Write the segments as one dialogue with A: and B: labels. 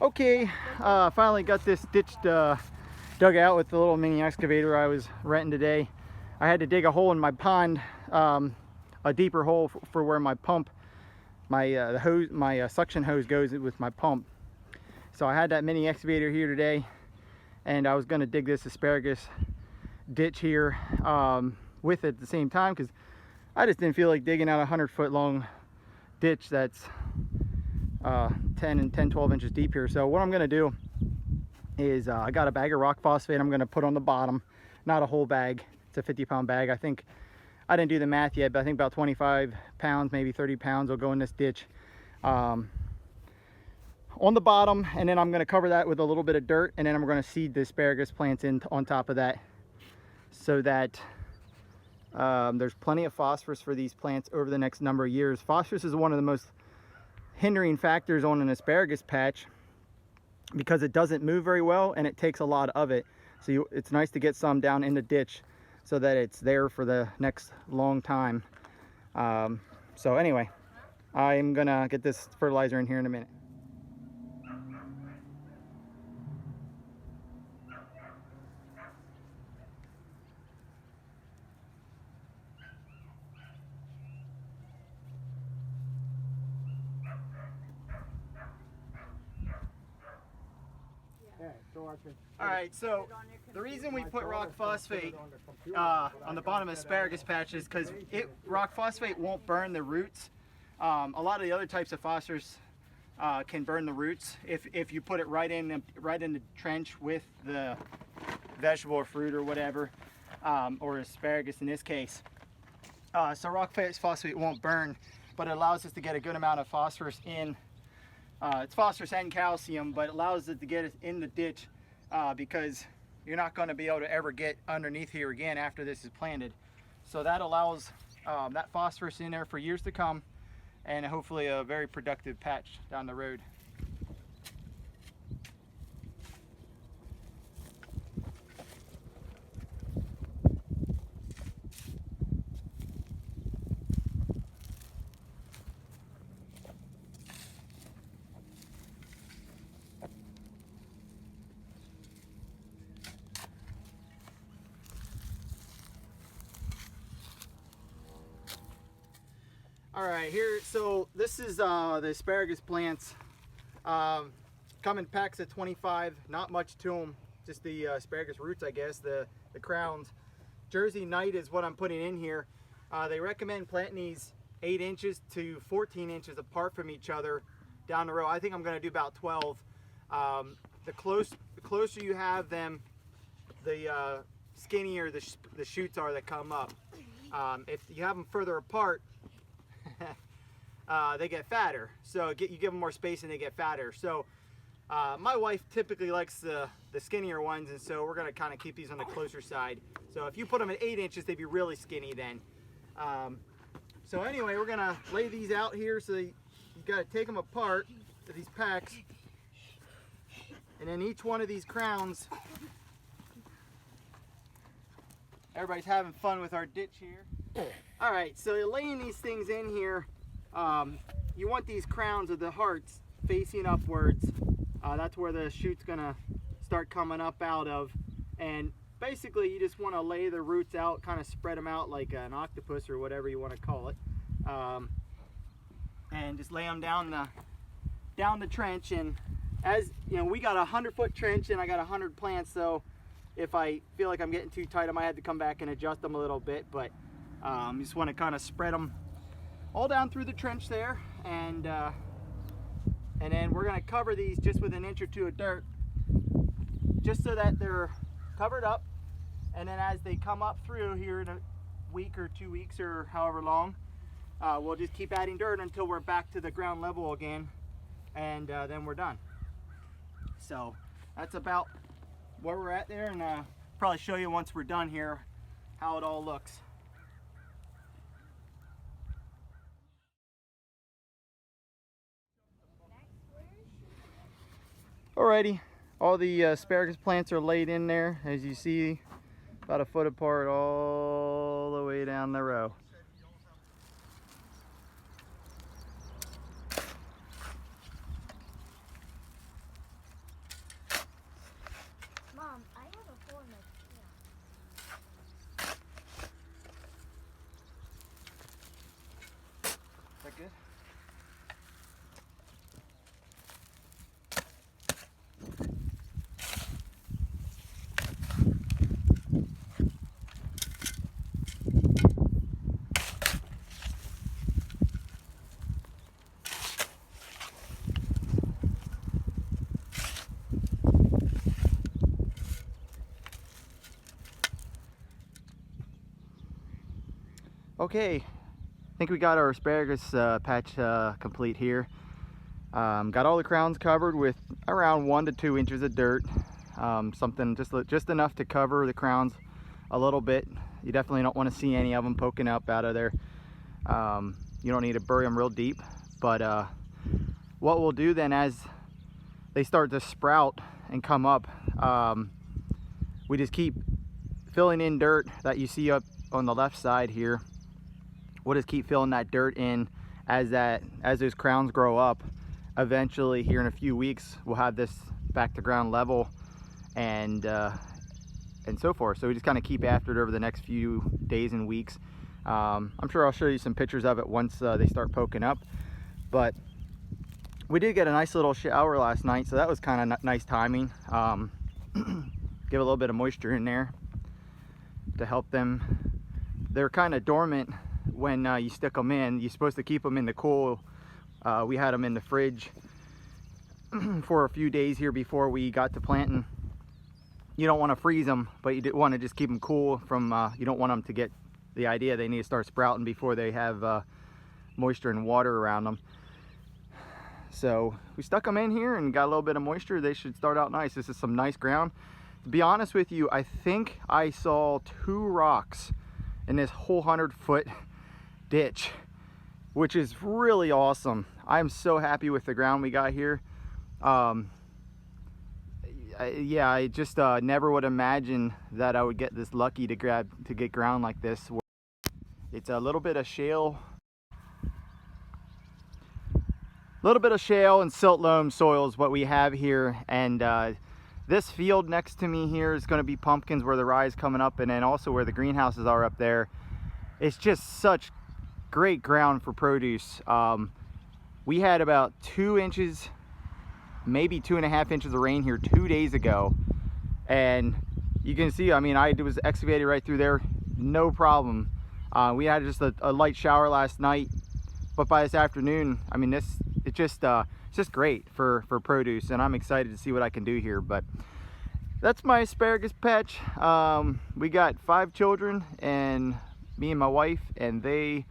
A: Okay, finally got this ditch dug out with the little mini excavator I was renting today. I had to dig a hole in my pond, a deeper hole for where my pump, the hose, my suction hose goes with my pump. So I had that mini excavator here today, and I was going to dig this asparagus ditch here with it at the same time, because I just didn't feel like digging out a 100-foot long ditch that's 12 inches deep here. So what I'm going to do is I got a bag of rock phosphate I'm going to put on the bottom, not a whole bag. It's a 50-pound bag. I think, I didn't do the math yet, but I think about 25 pounds, maybe 30 pounds will go in this ditch on the bottom, and then I'm going to cover that with a little bit of dirt, and then I'm going to seed the asparagus plants in on top of that, so that there's plenty of phosphorus for these plants over the next number of years. Phosphorus is one of the most hindering factors on an asparagus patch because it doesn't move very well and it takes a lot of it. So it's nice to get some down in the ditch so that it's there for the next long time. So anyway, I'm gonna get this fertilizer in here in a minute. All right, so the reason we put rock phosphate on the bottom of asparagus patch is because rock phosphate won't burn the roots. A lot of the other types of phosphorus can burn the roots if you put it right in the trench with the vegetable or fruit or whatever, or asparagus in this case. So rock phosphate won't burn, but it allows us to get a good amount of phosphorus in. It's phosphorus and calcium, but it allows it to get it in the ditch because you're not going to be able to ever get underneath here again after this is planted. So that allows that phosphorus in there for years to come, and hopefully a very productive patch down the road. All right, here, so this is the asparagus plants. Come in packs of 25, not much to them, just the asparagus roots, I guess, the crowns. Jersey Night is what I'm putting in here. They recommend planting these 8 inches to 14 inches apart from each other down the row. I think I'm gonna do about 12. The closer you have them, the skinnier the shoots are that come up. If you have them further apart, they get fatter. So you give them more space and they get fatter. So my wife typically likes the skinnier ones, and so we're going to kind of keep these on the closer side. So if you put them at 8 inches, they'd be really skinny then. So anyway, we're going to lay these out here. So you got to take them apart to these packs, and then each one of these crowns, everybody's having fun with our ditch here. All right, so you're laying these things in here. You want these crowns of the hearts facing upwards. That's where the shoot's gonna start coming up out of. And basically you just wanna lay the roots out, kind of spread them out like an octopus or whatever you wanna call it. And just lay them down the trench. And as you know, we got a 100-foot trench and I got 100 plants, so if I feel like I'm getting too tight, I might have to come back and adjust them a little bit, but you just want to kind of spread them all down through the trench there, and then we're going to cover these just with an inch or two of dirt, just so that they're covered up. And then as they come up through here in a week or 2 weeks or however long, we'll just keep adding dirt until we're back to the ground level again, and then we're done. So that's about where we're at there, and probably show you once we're done here how it all looks. Alrighty, all the asparagus plants are laid in there, as you see, about a foot apart all the way down the row. Okay, I think we got our asparagus patch complete here. Got all the crowns covered with around 1 to 2 inches of dirt. Something just enough to cover the crowns a little bit. You definitely don't want to see any of them poking up out of there. You don't need to bury them real deep, but what we'll do then, as they start to sprout and come up, we just keep filling in dirt that you see up on the left side here. We'll just keep filling that dirt in as those crowns grow up. Eventually, here in a few weeks, we'll have this back to ground level and so forth. So we just kind of keep after it over the next few days and weeks. I'm sure I'll show you some pictures of it once they start poking up. But we did get a nice little shower last night, so that was kind of nice timing. Give a little bit of moisture in there to help them. They're kind of dormant when you stick them in. You're supposed to keep them in the cool. We had them in the fridge for a few days here before we got to planting. You don't want to freeze them, but you want to just keep them cool from, you don't want them to get the idea they need to start sprouting before they have moisture and water around them. So we stuck them in here and got a little bit of moisture. They should start out nice. This is some nice ground. To be honest with you, I think I saw 2 rocks in this whole 100-foot ditch, which is really awesome. I'm so happy with the ground we got here. Yeah, I just never would imagine that I would get this lucky to get ground like this. It's a little bit of shale, and silt loam soil is what we have here. And this field next to me here is going to be pumpkins where the rye is coming up, and then also where the greenhouses are up there. It's just such great ground for produce. We had about 2 inches, maybe 2.5 inches of rain here 2 days ago, and you can see, I mean, I was excavated right through there, no problem. We had just a light shower last night, but by this afternoon, I mean, it's just great for produce, and I'm excited to see what I can do here. But that's my asparagus patch. We got 5 children, and me and my wife, and they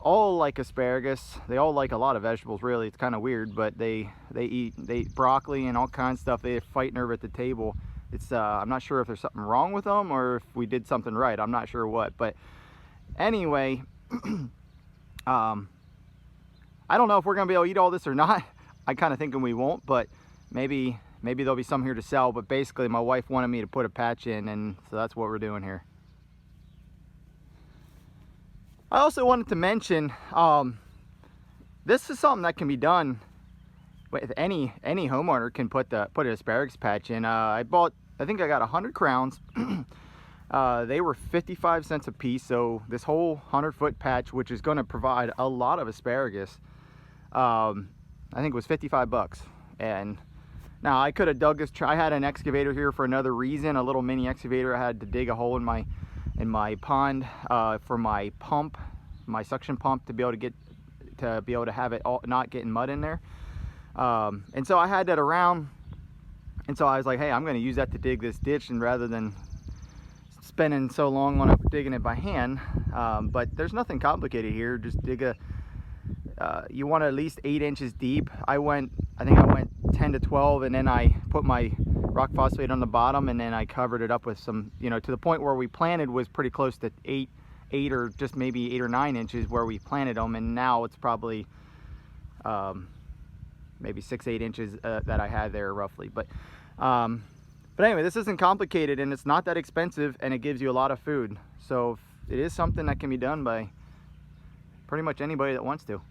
A: all like asparagus. They all like a lot of vegetables, really. It's kind of weird, but they eat broccoli and all kinds of stuff. They fight nerve at the table. It's I'm not sure if there's something wrong with them or if we did something right. I'm not sure what, but anyway, I don't know if we're gonna be able to eat all this or not. I'm kind of thinking we won't, but maybe there'll be some here to sell. But basically, my wife wanted me to put a patch in, and so that's what we're doing here. I also wanted to mention, this is something that can be done with any homeowner can put an asparagus patch in. I think I got 100 crowns. They were 55 cents a piece, so this whole 100-foot patch, which is going to provide a lot of asparagus, I think it was 55 bucks. And now I could have dug this. I had an excavator here for another reason, a little mini excavator. I had to dig a hole in my pond for my pump, my suction pump, to be able to have it all not getting mud in there. And so I had that around, and so I was like, hey, I'm going to use that to dig this ditch, and rather than spending so long on digging it by hand. But there's nothing complicated here. Just dig you want at least 8 inches deep. I think I went 10 to 12, and then I put my rock phosphate on the bottom, and then I covered it up with some, to the point where we planted was pretty close to 8 or just maybe 8 or 9 inches where we planted them, and now it's probably maybe 6-8 inches that I had there roughly. But anyway, this isn't complicated, and it's not that expensive, and it gives you a lot of food. So it is something that can be done by pretty much anybody that wants to.